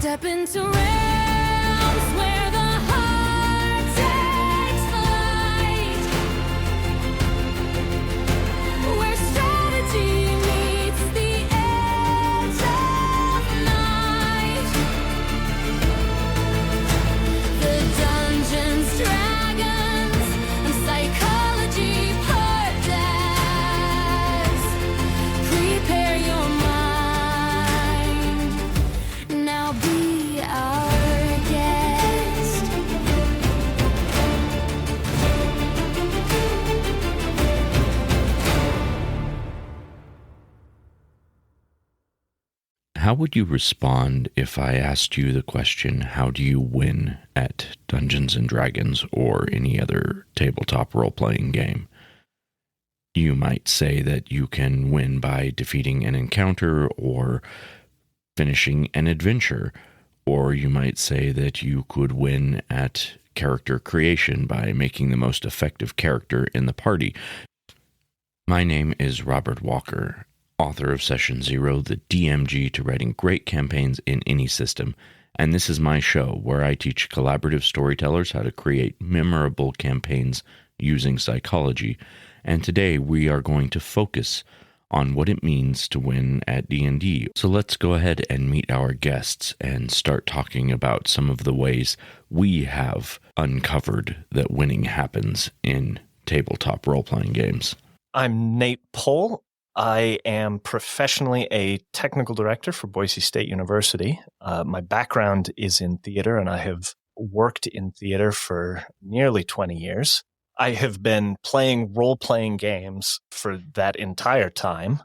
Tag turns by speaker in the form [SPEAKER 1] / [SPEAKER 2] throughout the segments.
[SPEAKER 1] Step into realms where the heart takes flight, where strategy meets the edge of night. The Dungeons, Dragons, and Psychology Podcast. Prepare your mind. Now be our guest.
[SPEAKER 2] How would you respond if I asked you the question, how do you win at Dungeons and Dragons or any other tabletop role-playing game? You might say that you can win by defeating an encounter or finishing an adventure, or you might say that you could win at character creation by making the most effective character in the party. My name is Robert Walker, author of Session Zero, the DMG to writing great campaigns in any system, and this is my show where I teach collaborative storytellers how to create memorable campaigns using psychology, and today we are going to focus on what it means to win at D&D. So let's go ahead and meet our guests and start talking about some of the ways we have uncovered that winning happens in tabletop role-playing games.
[SPEAKER 3] I'm Nate Pohl. I am professionally a technical director for Boise State University. My background is in theater, and I have worked in theater for nearly 20 years. I have been playing role-playing games for that entire time,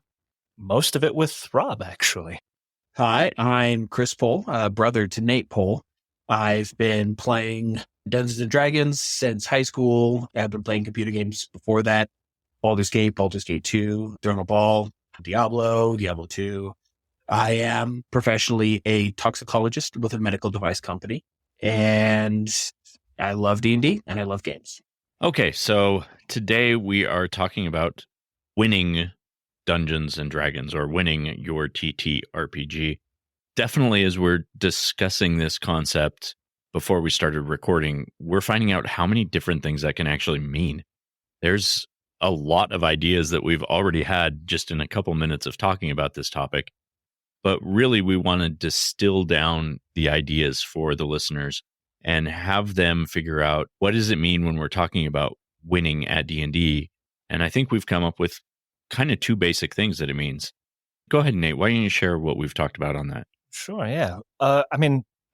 [SPEAKER 3] most of it with Rob, actually.
[SPEAKER 4] Hi, I'm Chris Pohl, brother to Nate Pohl. I've been playing Dungeons and Dragons since high school. I've been playing computer games before that. Baldur's Gate 2, Throne of Ball, Diablo 2. I am professionally a toxicologist with a medical device company, and I love D&D and I love games.
[SPEAKER 2] Okay, so today we are talking about winning Dungeons and Dragons or winning your TTRPG. Definitely, as we're discussing this concept before we started recording, we're finding out how many different things that can actually mean. There's a lot of ideas that we've already had just in a couple minutes of talking about this topic, but really we want to distill down the ideas for the listeners and have them figure out what does it mean when we're talking about winning at D&D. And I think we've come up with kind of two basic things that it means. Go ahead, Nate. Why don't you share what we've talked about on that?
[SPEAKER 3] Sure, yeah. I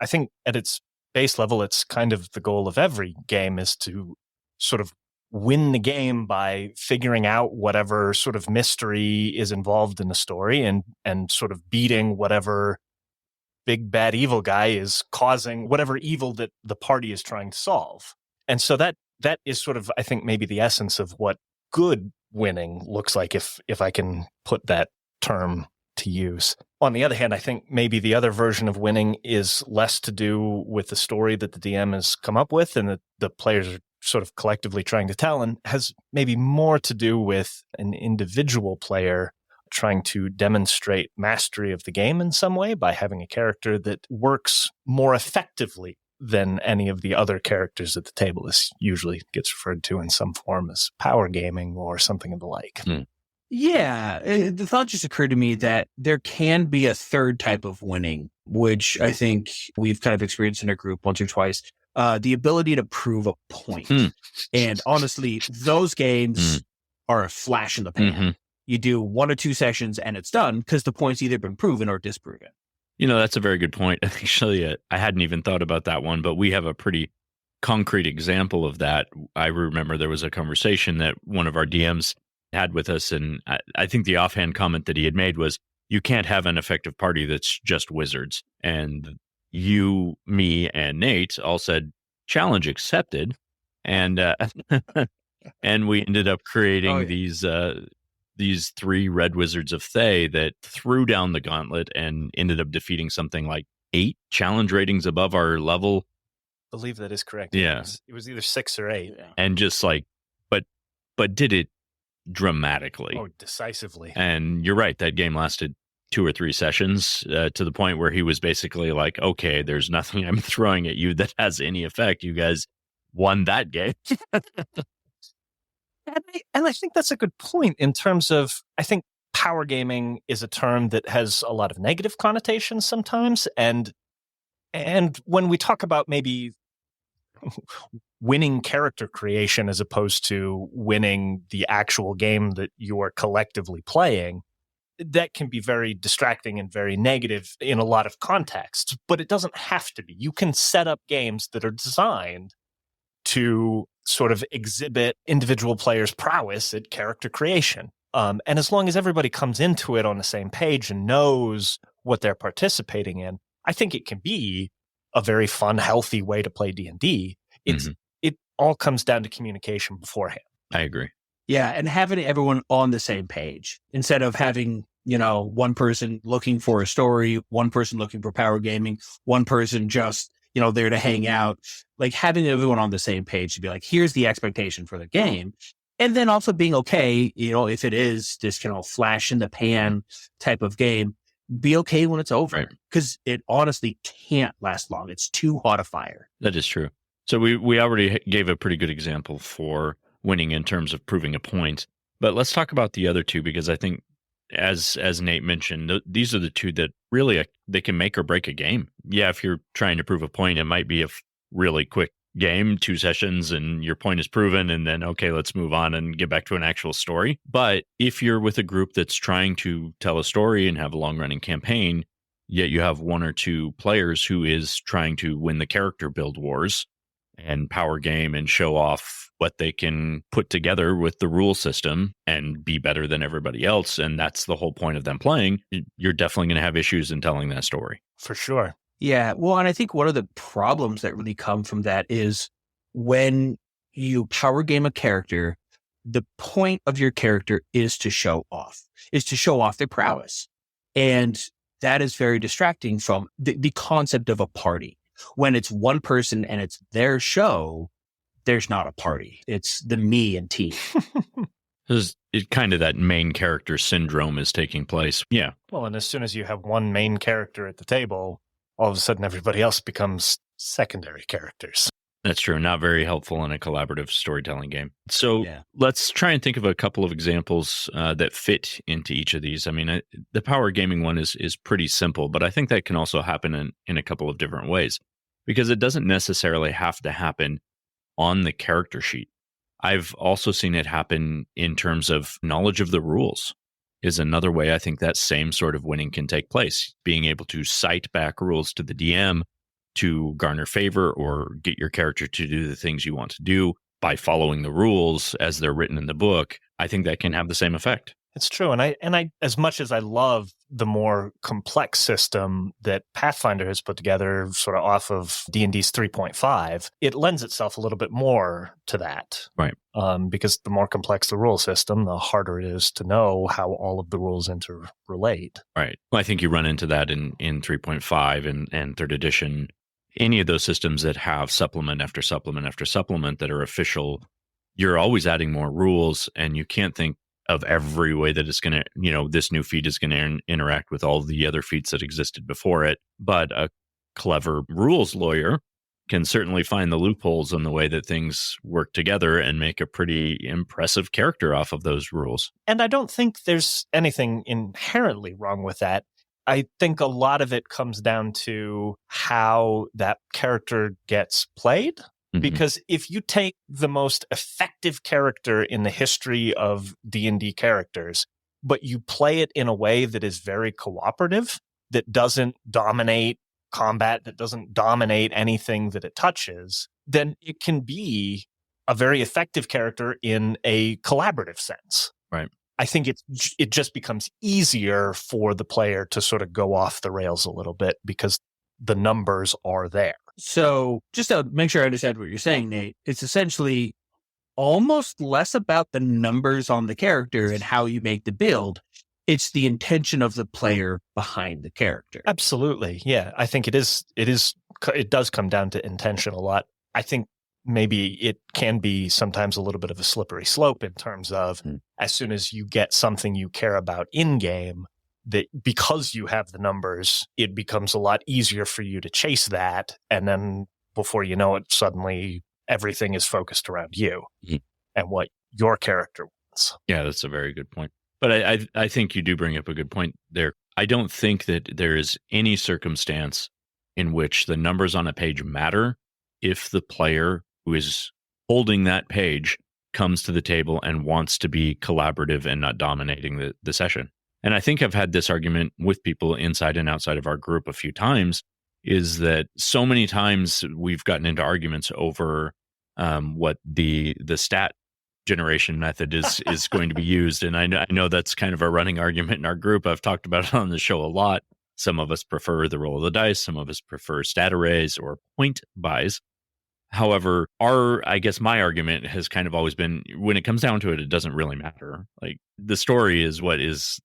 [SPEAKER 3] think at its base level, it's kind of the goal of every game is to sort of win the game by figuring out whatever sort of mystery is involved in the story and sort of beating whatever big bad evil guy is causing whatever evil that the party is trying to solve. And so that is sort of, I think, maybe the essence of what good winning looks like, if I can put that term to use. On the other hand, I think maybe the other version of winning is less to do with the story that the DM has come up with and that the players are sort of collectively trying to tell, and has maybe more to do with an individual player trying to demonstrate mastery of the game in some way by having a character that works more effectively than any of the other characters at the table. This usually gets referred to in some form as power gaming or something of the like.
[SPEAKER 4] Yeah, the thought just occurred to me that there can be a third type of winning, which I think we've kind of experienced in our group once or twice. The ability to prove a point. And honestly, those games are a flash in the pan. Mm-hmm. You do 1 or 2 sessions and it's done because the point's either been proven or disproven.
[SPEAKER 2] You know, that's a very good point. Actually, I hadn't even thought about that one, but we have a pretty concrete example of that. I remember there was a conversation that one of our DMs had with us, and I think the offhand comment that he had made was, you can't have an effective party that's just wizards. And you, me, and Nate all said, challenge accepted. And and we ended up creating these 3 red wizards of Thay that threw down the gauntlet and ended up defeating something like 8 challenge ratings above our level.
[SPEAKER 3] I believe that is correct.
[SPEAKER 2] Yeah.
[SPEAKER 3] It was either 6 or 8.
[SPEAKER 2] And just like, but did it dramatically.
[SPEAKER 3] Oh, decisively.
[SPEAKER 2] And you're right, that game lasted 2 or 3 sessions to the point where he was basically like, okay, there's nothing I'm throwing at you that has any effect. You guys won that game.
[SPEAKER 3] And I think that's a good point in terms of, I think power gaming is a term that has a lot of negative connotations sometimes. And when we talk about maybe winning character creation as opposed to winning the actual game that you are collectively playing, that can be very distracting and very negative in a lot of contexts, but it doesn't have to be. You can set up games that are designed to sort of exhibit individual players' prowess at character creation. And as long as everybody comes into it on the same page and knows what they're participating in, I think it can be a very fun, healthy way to play D&D. It all comes down to communication beforehand.
[SPEAKER 2] I agree.
[SPEAKER 4] Yeah, and having everyone on the same page instead of having, one person looking for a story, one person looking for power gaming, one person just, there to hang out, like having everyone on the same page to be like, here's the expectation for the game. And then also being okay, if it is this flash in the pan type of game, be okay when it's over, because it honestly can't last long. It's too hot a fire.
[SPEAKER 2] That is true. So we already gave a pretty good example for winning in terms of proving a point, but let's talk about the other two, because I think as Nate mentioned, these are the two that really they can make or break a game. Yeah, if you're trying to prove a point, it might be a really quick game, 2 sessions, and your point is proven, and then, okay, let's move on and get back to an actual story. But if you're with a group that's trying to tell a story and have a long-running campaign, yet you have 1 or 2 players who is trying to win the character build wars and power game and show off what they can put together with the rule system and be better than everybody else, and that's the whole point of them playing, you're definitely going to have issues in telling that story.
[SPEAKER 3] For sure.
[SPEAKER 4] Yeah. Well, and I think one of the problems that really come from that is when you power game a character, the point of your character is to show off their prowess. And that is very distracting from the concept of a party. When it's one person and it's their show, there's not a party. It's the me and team.
[SPEAKER 2] It kind of that main character syndrome is taking place. Yeah.
[SPEAKER 3] Well, and as soon as you have one main character at the table, all of a sudden everybody else becomes secondary characters.
[SPEAKER 2] That's true. Not very helpful in a collaborative storytelling game. So let's try and think of a couple of examples that fit into each of these. I mean, the power gaming one is pretty simple, but I think that can also happen in a couple of different ways, because it doesn't necessarily have to happen on the character sheet. I've also seen it happen in terms of knowledge of the rules is another way I think that same sort of winning can take place. Being able to cite back rules to the DM to garner favor or get your character to do the things you want to do by following the rules as they're written in the book, I think that can have the same effect.
[SPEAKER 3] It's true. And I, as much as I love the more complex system that Pathfinder has put together sort of off of D&D's 3.5, it lends itself a little bit more to that.
[SPEAKER 2] Right.
[SPEAKER 3] Because the more complex the rule system, the harder it is to know how all of the rules interrelate.
[SPEAKER 2] Right. Well, I think you run into that in 3.5 and 3rd edition. Any of those systems that have supplement after supplement after supplement that are official, you're always adding more rules, and you can't think of every way that it's going to, this new feat is going to interact with all the other feats that existed before it. But a clever rules lawyer can certainly find the loopholes in the way that things work together and make a pretty impressive character off of those rules.
[SPEAKER 3] And I don't think there's anything inherently wrong with that. I think a lot of it comes down to how that character gets played. Because if you take the most effective character in the history of D&D characters, but you play it in a way that is very cooperative, that doesn't dominate combat, that doesn't dominate anything that it touches, then it can be a very effective character in a collaborative sense.
[SPEAKER 2] Right.
[SPEAKER 3] I think it just becomes easier for the player to sort of go off the rails a little bit because the numbers are there.
[SPEAKER 4] So just to make sure I understand what you're saying, Nate, it's essentially almost less about the numbers on the character and how you make the build. It's the intention of the player behind the character.
[SPEAKER 3] Absolutely. Yeah. I think it does come down to intention a lot. I think maybe it can be sometimes a little bit of a slippery slope in terms of as soon as you get something you care about in game, that because you have the numbers, it becomes a lot easier for you to chase that. And then before you know it, suddenly everything is focused around you and what your character wants.
[SPEAKER 2] Yeah, that's a very good point. But I think you do bring up a good point there. I don't think that there is any circumstance in which the numbers on a page matter if the player who is holding that page comes to the table and wants to be collaborative and not dominating the session. And I think I've had this argument with people inside and outside of our group a few times, is that so many times we've gotten into arguments over what the stat generation method is going to be used. And I know that's kind of a running argument in our group. I've talked about it on the show a lot. Some of us prefer the roll of the dice. Some of us prefer stat arrays or point buys. However, I guess my argument has kind of always been, when it comes down to it, it doesn't really matter. Like, the story is what is,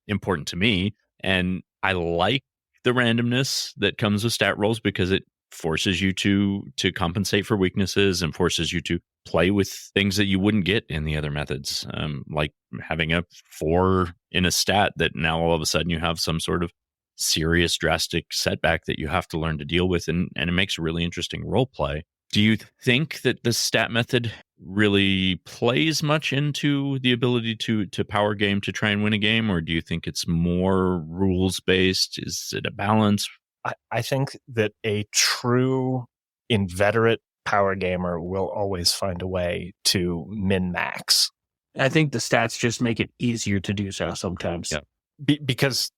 [SPEAKER 2] important to me. And I like the randomness that comes with stat rolls because it forces you to compensate for weaknesses and forces you to play with things that you wouldn't get in the other methods, like having a 4 in a stat that now all of a sudden you have some sort of serious, drastic setback that you have to learn to deal with, and it makes a really interesting role play. Do you think that the stat method really plays much into the ability to power game to try and win a game, or do you think it's more rules based? Is it a balance?
[SPEAKER 3] I think that a true inveterate power gamer will always find a way to min-max.
[SPEAKER 4] I think the stats just make it easier to do so sometimes.
[SPEAKER 2] Yeah.
[SPEAKER 3] Because,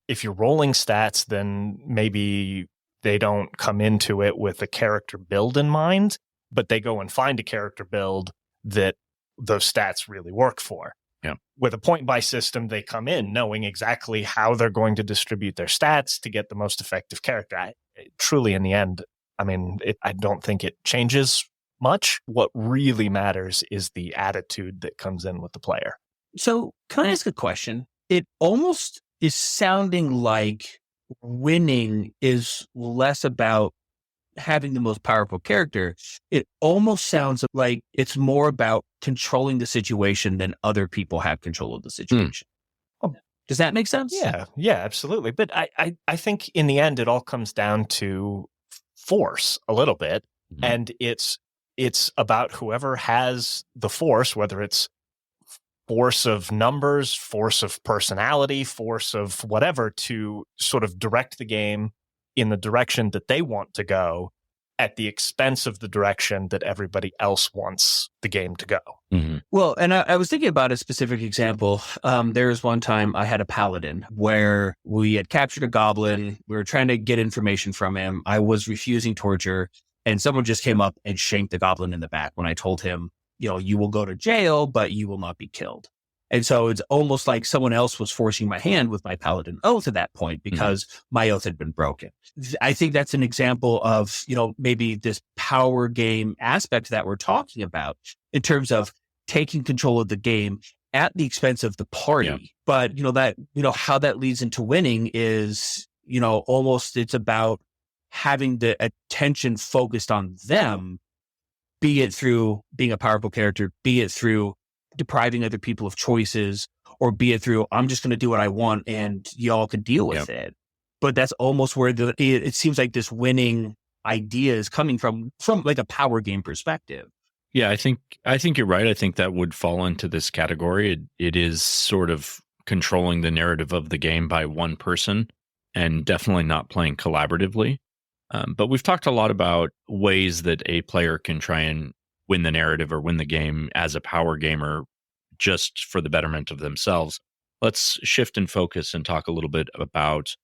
[SPEAKER 3] if you're rolling stats, then maybe they don't come into it with a character build in mind, but they go and find a character build that those stats really work for.
[SPEAKER 2] Yeah.
[SPEAKER 3] With a point buy system, they come in knowing exactly how they're going to distribute their stats to get the most effective character. Truly, in the end, I don't think it changes much. What really matters is the attitude that comes in with the player.
[SPEAKER 4] So can I ask a question? It almost is sounding like winning is less about having the most powerful character. It almost sounds like it's more about controlling the situation than other people have control of the situation. Does that make sense?
[SPEAKER 3] Yeah, absolutely. But I think in the end, it all comes down to force a little bit.
[SPEAKER 2] Mm-hmm.
[SPEAKER 3] And it's about whoever has the force, whether it's force of numbers, force of personality, force of whatever, to sort of direct the game in the direction that they want to go at the expense of the direction that everybody else wants the game to go.
[SPEAKER 2] Mm-hmm.
[SPEAKER 4] Well, and I was thinking about a specific example. There was one time I had a paladin where we had captured a goblin. We were trying to get information from him. I was refusing torture, and someone just came up and shanked the goblin in the back when I told him, you will go to jail, but you will not be killed. And so it's almost like someone else was forcing my hand with my paladin oath at that point because my oath had been broken. I think that's an example of, maybe this power game aspect that we're talking about in terms of taking control of the game at the expense of the party. Yeah. But, how that leads into winning is, almost it's about having the attention focused on them, be it through being a powerful character, be it through depriving other people of choices, or be it through, I'm just going to do what I want and y'all can deal with it. But that's almost where it seems like this winning idea is coming from like a power game perspective.
[SPEAKER 2] Yeah, I think you're right. I think that would fall into this category. It is sort of controlling the narrative of the game by one person and definitely not playing collaboratively. But we've talked a lot about ways that a player can try and win the narrative or win the game as a power gamer just for the betterment of themselves. Let's shift and focus and talk a little bit about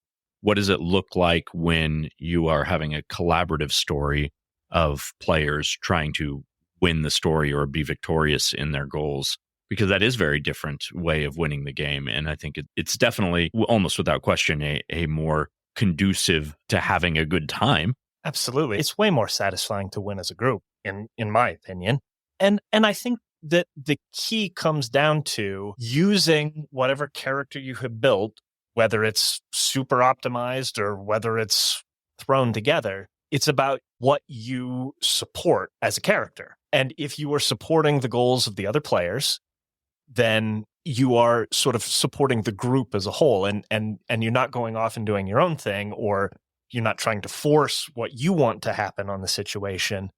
[SPEAKER 2] what does it look like when you are having a collaborative story of players trying to win the story or be victorious in their goals, because that is a very different way of winning the game. And I think it's definitely, almost without question, a more conducive to having a good time.
[SPEAKER 3] Absolutely. It's way more satisfying to win as a group, in my opinion. And I think that the key comes down to using whatever character you have built, whether it's super optimized or whether it's thrown together. It's about what you support as a character. And if you are supporting the goals of the other players, then you are sort of supporting the group as a whole, and you're not going off and doing your own thing, or you're not trying to force what you want to happen on the situation.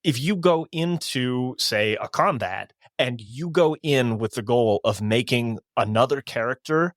[SPEAKER 3] If you go into, say, a combat and you go in with the goal of making another character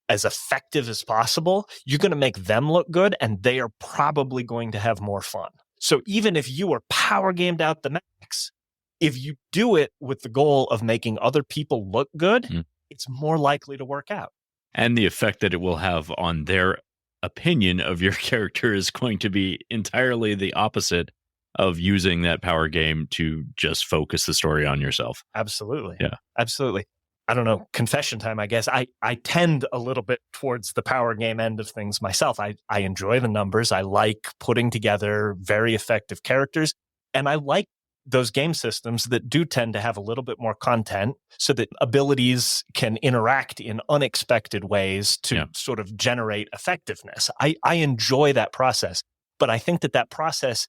[SPEAKER 3] as effective as possible, you're going to make them look good, and they are probably going to have more fun. So even if you are power gamed out the max, if you do it with the goal of making other people look good, it's more likely to work out.
[SPEAKER 2] And the effect that it will have on their opinion of your character is going to be entirely the opposite of using that power game to just focus the story on yourself.
[SPEAKER 3] Absolutely.
[SPEAKER 2] Yeah.
[SPEAKER 3] Absolutely. I don't know, confession time, I guess. I tend a little bit towards the power game end of things myself. I enjoy the numbers. I like putting together very effective characters. And I like those game systems that do tend to have a little bit more content so that abilities can interact in unexpected ways to sort of generate effectiveness. I enjoy that process, but I think that process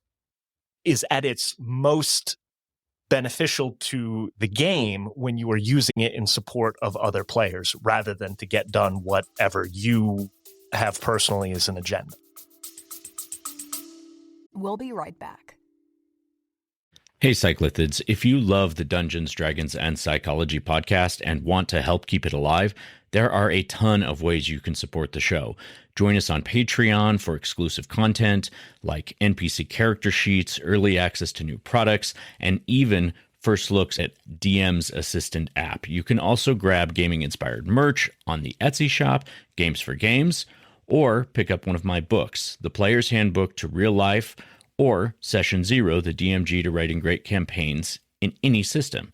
[SPEAKER 3] is at its most beneficial to the game when you are using it in support of other players rather than to get done whatever you have personally as an agenda.
[SPEAKER 5] We'll be right back.
[SPEAKER 2] Hey, Cyclithids, if you love the Dungeons, Dragons, and Psychology podcast and want to help keep it alive, there are a ton of ways you can support the show. Join us on Patreon for exclusive content like NPC character sheets, early access to new products, and even first looks at DM's Assistant app. You can also grab gaming-inspired merch on the Etsy shop, Games for Games, or pick up one of my books, The Player's Handbook to Real Life, or Session Zero, the DMG to Writing Great Campaigns in any system.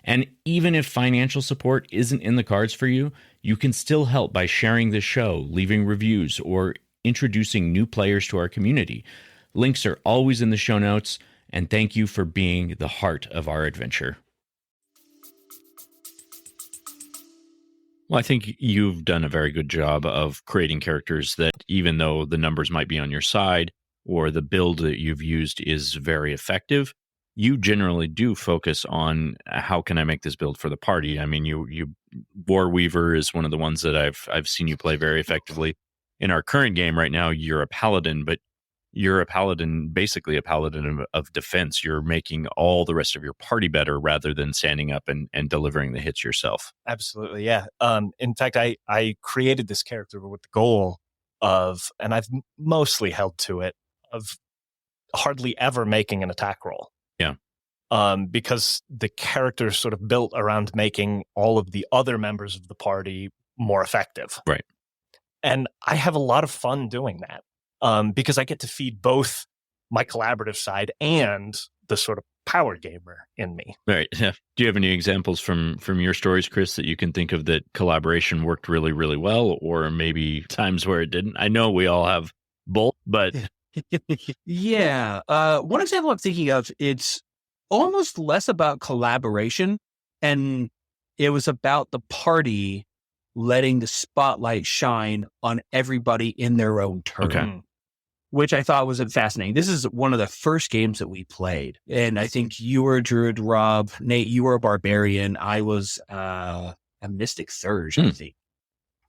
[SPEAKER 2] And even if financial support isn't in the cards for you, you can still help by sharing the show, leaving reviews, or introducing new players to our community. Links are always in the show notes, and thank you for being the heart of our adventure. Well, I think you've done a very good job of creating characters that, even though the numbers might be on your side, or the build that you've used is very effective, you generally do focus on how can I make this build for the party. I mean, you War Weaver is one of the ones that I've seen you play very effectively. In our current game right now, you're a paladin, but you're a paladin, basically a paladin of defense. You're making all the rest of your party better rather than standing up and delivering the hits yourself.
[SPEAKER 3] Absolutely, yeah. In fact, I created this character with the goal of, and I've mostly held to it, of hardly ever making an attack roll.
[SPEAKER 2] Yeah.
[SPEAKER 3] Because the character is sort of built around making all of the other members of the party more effective.
[SPEAKER 2] Right.
[SPEAKER 3] And I have a lot of fun doing that because I get to feed both my collaborative side and the sort of power gamer in me.
[SPEAKER 2] Right. Yeah. Do you have any examples from your stories, Chris, that you can think of that collaboration worked really, really well, or maybe times where it didn't? I know we all have both, but...
[SPEAKER 4] Yeah. One example I'm thinking of, it's almost less about collaboration, and it was about the party letting the spotlight shine on everybody in their own turn.
[SPEAKER 2] Okay.
[SPEAKER 4] Which I thought was fascinating. This is one of the first games that we played. And I think you were a druid, Rob. Nate, you were a barbarian. I was a mystic Thurge, I think.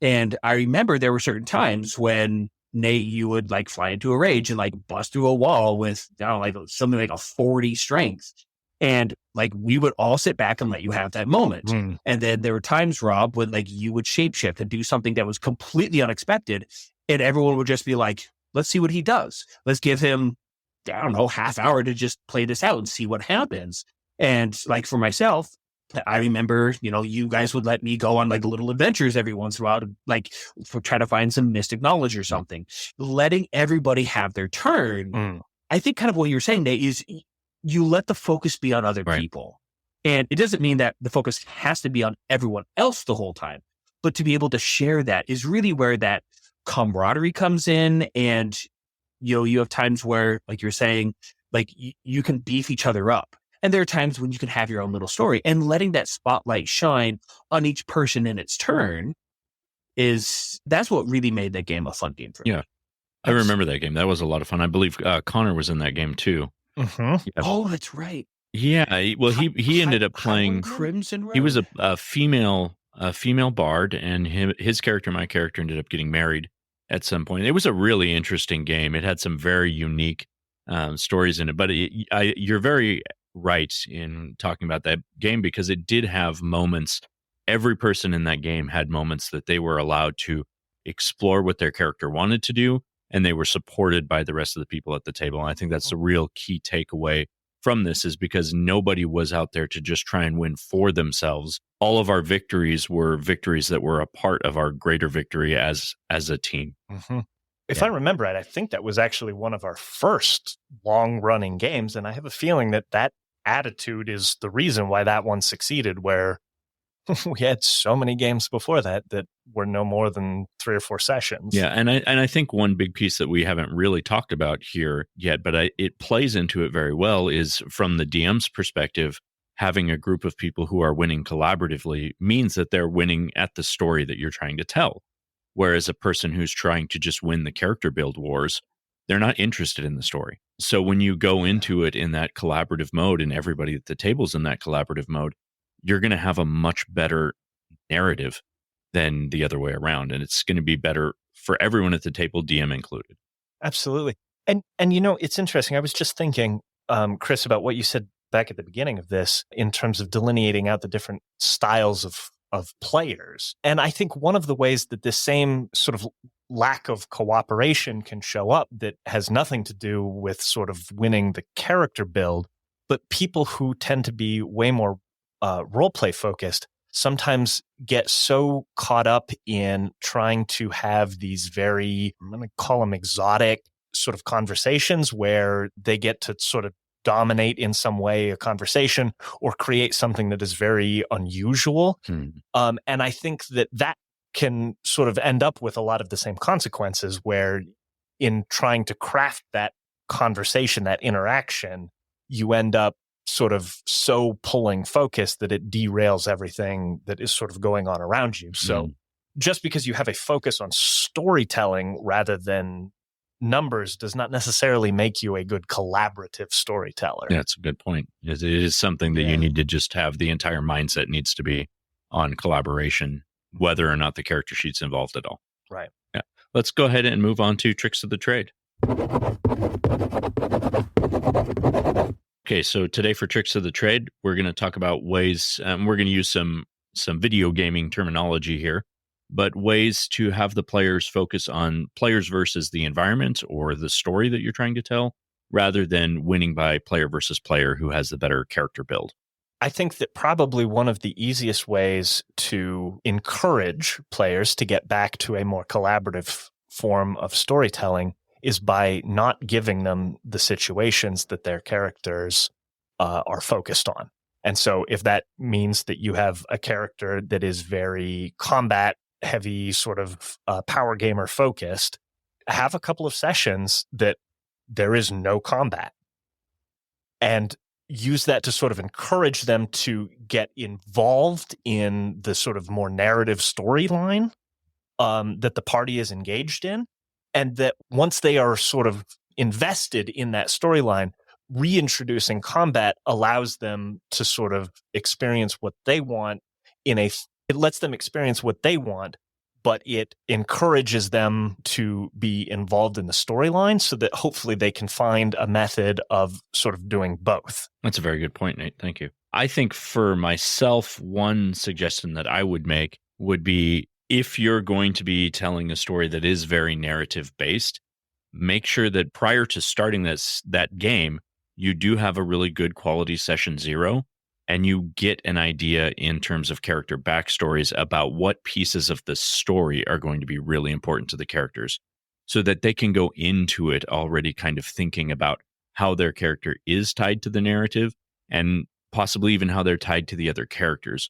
[SPEAKER 4] And I remember there were certain times when, Nate, you would like fly into a rage and like bust through a wall with, I don't know, like something like a 40 strength. And like we would all sit back and let you have that moment. And then there were times, Rob, when like you would shapeshift and do something that was completely unexpected. And everyone would just be like, let's see what he does. Let's give him, I don't know, half hour to just play this out and see what happens. And like for myself, I remember, you guys would let me go on like little adventures every once in a while to like for try to find some mystic knowledge or something. Letting everybody have their turn. I think kind of what you're saying, Nate, is you let the focus be on other people. And it doesn't mean that the focus has to be on everyone else the whole time, but to be able to share that is really where that camaraderie comes in. And, you have times where, like you're saying, like you can beef each other up. And there are times when you can have your own little story, and letting that spotlight shine on each person in its turn that's what really made that game a fun game for me.
[SPEAKER 2] Yeah. I remember that game. That was a lot of fun. I believe Connor was in that game too.
[SPEAKER 3] Mm-hmm.
[SPEAKER 2] Yeah.
[SPEAKER 4] Oh, that's right.
[SPEAKER 2] Well, he ended up playing.
[SPEAKER 4] Crimson Road.
[SPEAKER 2] He was a female bard, and his character, my character, ended up getting married at some point. It was a really interesting game. It had some very unique stories in it, but you're very right in talking about that game because it did have moments. Every person in that game had moments that they were allowed to explore what their character wanted to do, and they were supported by the rest of the people at the table. And I think that's the real key takeaway from this, is because nobody was out there to just try and win for themselves. All of our victories were victories that were a part of our greater victory as a team.
[SPEAKER 3] Mm-hmm. If I remember right, I think that was actually one of our first long-running games, and I have a feeling that attitude is the reason why that one succeeded, where we had so many games before that were no more than 3 or 4 sessions.
[SPEAKER 2] Yeah, and I think one big piece that we haven't really talked about here yet, but it plays into it very well, is from the DM's perspective, having a group of people who are winning collaboratively means that they're winning at the story that you're trying to tell. Whereas a person who's trying to just win the character build wars, they're not interested in the story. So when you go into it in that collaborative mode and everybody at the table's in that collaborative mode, you're going to have a much better narrative than the other way around. And it's going to be better for everyone at the table, DM included.
[SPEAKER 3] Absolutely. And it's interesting. I was just thinking, Chris, about what you said back at the beginning of this in terms of delineating out the different styles of players. And I think one of the ways that this same sort of lack of cooperation can show up that has nothing to do with sort of winning the character build, but people who tend to be way more role play focused sometimes get so caught up in trying to have these very, I'm going to call them exotic sort of conversations where they get to sort of dominate in some way a conversation or create something that is very unusual. And I think that can sort of end up with a lot of the same consequences, where in trying to craft that conversation, that interaction, you end up sort of so pulling focus that it derails everything that is sort of going on around you. So just because you have a focus on storytelling rather than numbers does not necessarily make you a good collaborative storyteller.
[SPEAKER 2] Yeah, that's a good point. It is something that you need to just have. The entire mindset needs to be on collaboration, whether or not the character sheet's involved at all.
[SPEAKER 3] Right.
[SPEAKER 2] Yeah. Let's go ahead and move on to tricks of the trade. Okay, so today for tricks of the trade, we're going to talk about ways, we're going to use some video gaming terminology here, but ways to have the players focus on players versus the environment or the story that you're trying to tell, rather than winning by player versus player who has the better character build.
[SPEAKER 3] I think that probably one of the easiest ways to encourage players to get back to a more collaborative form of storytelling is by not giving them the situations that their characters are focused on. And so if that means that you have a character that is very combat heavy, sort of power gamer focused, have a couple of sessions that there is no combat, and use that to sort of encourage them to get involved in the sort of more narrative storyline that the party is engaged in. And that once they are sort of invested in that storyline, reintroducing combat allows them to sort of experience what they want it lets them experience what they want, but it encourages them to be involved in the storyline so that hopefully they can find a method of sort of doing both.
[SPEAKER 2] That's a very good point, Nate. Thank you. I think for myself, one suggestion that I would make would be, if you're going to be telling a story that is very narrative based, make sure that prior to starting that game, you do have a really good quality session 0, and you get an idea in terms of character backstories about what pieces of the story are going to be really important to the characters, so that they can go into it already kind of thinking about how their character is tied to the narrative and possibly even how they're tied to the other characters.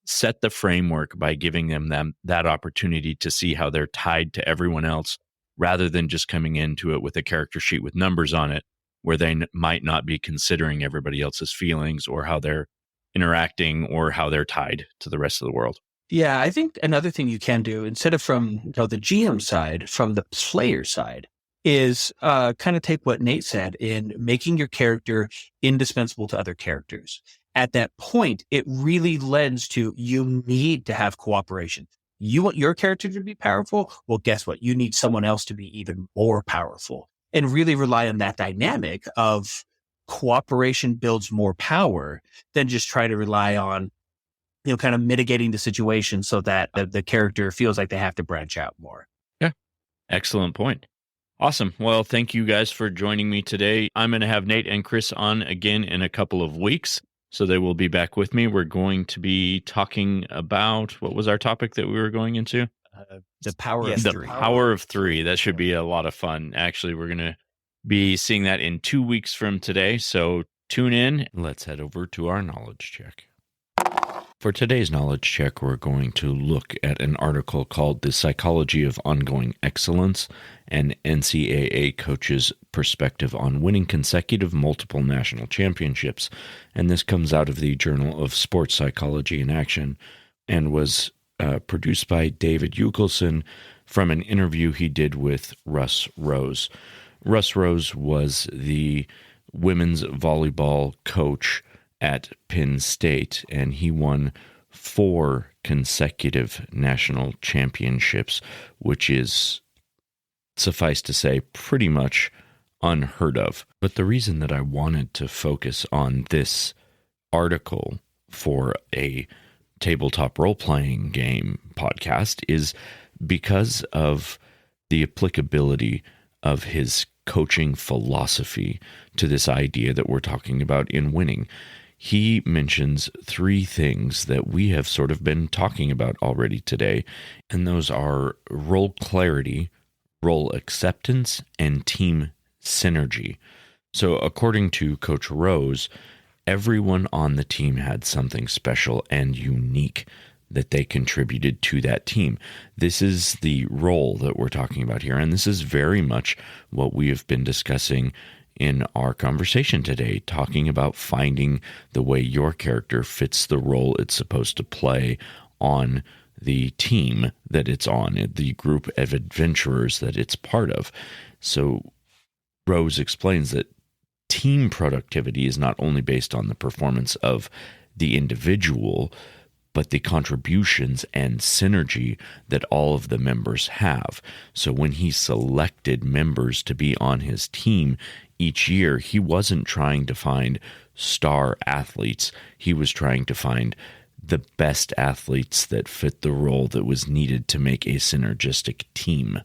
[SPEAKER 2] Set the framework by giving them that opportunity to see how they're tied to everyone else, rather than just coming into it with a character sheet with numbers on it, where they might not be considering everybody else's feelings or how they're interacting or how they're tied to the rest of the world.
[SPEAKER 4] Yeah, I think another thing you can do, instead of from the GM side, from the player side, is kind of take what Nate said in making your character indispensable to other characters. At that point, it really lends to you need to have cooperation. You want your character to be powerful? Well, guess what? You need someone else to be even more powerful, and really rely on that dynamic of cooperation builds more power than just try to rely on, kind of mitigating the situation so that the character feels like they have to branch out more.
[SPEAKER 2] Yeah. Excellent point. Awesome. Well, thank you guys for joining me today. I'm going to have Nate and Chris on again in a couple of weeks, so they will be back with me. We're going to be talking about, what was our topic that we were going into?
[SPEAKER 4] The power of
[SPEAKER 3] Yes,
[SPEAKER 4] three.
[SPEAKER 2] The power of three. That should be a lot of fun. Actually, we're going to be seeing that in 2 weeks from today. So tune in. Let's head over to our knowledge check. For today's knowledge check, we're going to look at an article called The Psychology of Ongoing Excellence, an NCAA coach's perspective on winning consecutive multiple national championships. And this comes out of the Journal of Sports Psychology in Action and was produced by David Yukelson from an interview he did with Russ Rose. Russ Rose was the women's volleyball coach at Penn State, and he won 4 consecutive national championships, which is, suffice to say, pretty much unheard of. But the reason that I wanted to focus on this article for a tabletop role-playing game podcast is because of the applicability of his coaching philosophy to this idea that we're talking about in winning. He mentions 3 things that we have sort of been talking about already today, and those are role clarity, role acceptance, and team synergy. So according to Coach Rose, everyone on the team had something special and unique that they contributed to that team. This is the role that we're talking about here, and this is very much what we have been discussing in our conversation today, talking about finding the way your character fits the role it's supposed to play on the team that it's on, the group of adventurers that it's part of. So Rose explains that team productivity is not only based on the performance of the individual, but the contributions and synergy that all of the members have. So when he selected members to be on his team each year, he wasn't trying to find star athletes. He was trying to find the best athletes that fit the role that was needed to make a synergistic team.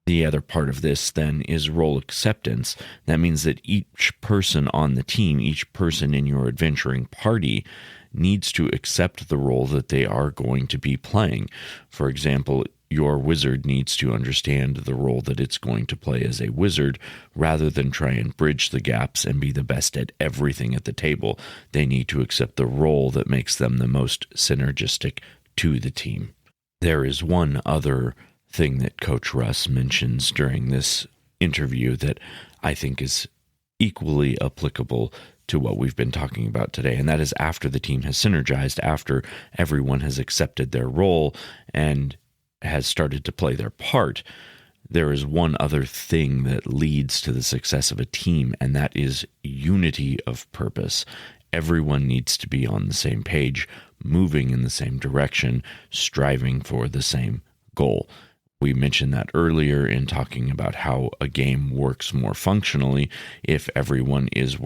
[SPEAKER 2] The other part of this then is role acceptance. That means that each person on the team, each person in your adventuring party needs to accept the role that they are going to be playing. For example, your wizard needs to understand the role that it's going to play as a wizard rather than try and bridge the gaps and be the best at everything at the table. They need to accept the role that makes them the most synergistic to the team. There is one other thing that Coach Russ mentions during this interview that I think is equally applicable to what we've been talking about today, and that is after the team has synergized, after everyone has accepted their role and has started to play their part, there is one other thing that leads to the success of a team, and that is unity of purpose. Everyone needs to be on the same page, moving in the same direction, striving for the same goal. We mentioned that earlier in talking about how a game works more functionally if everyone is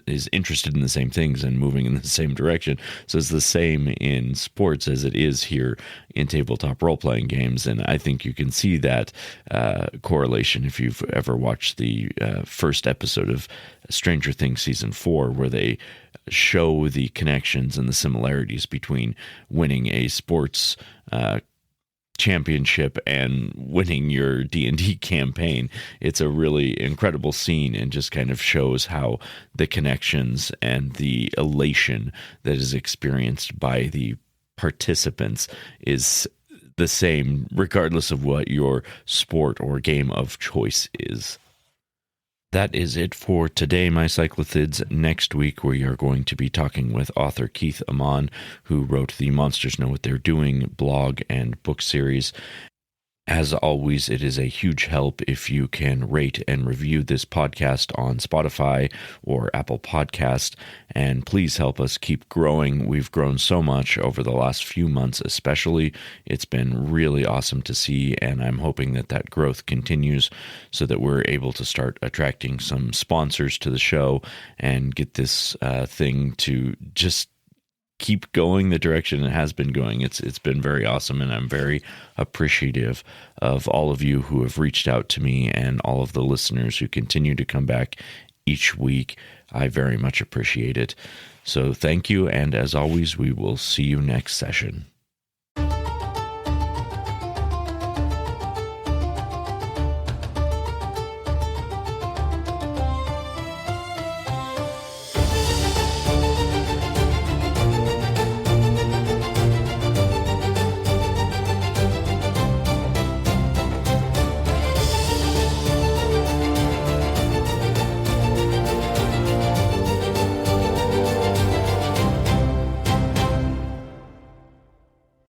[SPEAKER 2] is interested in the same things and moving in the same direction. So it's the same in sports as it is here in tabletop role-playing games, and I think you can see that correlation if you've ever watched the first episode of Stranger Things Season 4, where they show the connections and the similarities between winning a sports championship and winning your D&D campaign. It's a really incredible scene and just kind of shows how the connections and the elation that is experienced by the participants is the same regardless of what your sport or game of choice is. That is it for today, my cyclothids. Next week, we are going to be talking with author Keith Amon, who wrote the Monsters Know What They're Doing blog and book series. As always, it is a huge help if you can rate and review this podcast on Spotify or Apple Podcast, and please help us keep growing. We've grown so much over the last few months especially. It's been really awesome to see, and I'm hoping that that growth continues so that we're able to start attracting some sponsors to the show and get this thing to just keep going the direction it has been going. It's been very awesome, and I'm very appreciative of all of you who have reached out to me and all of the listeners who continue to come back each week. I very much appreciate it. So thank you, and as always, we will see you next session.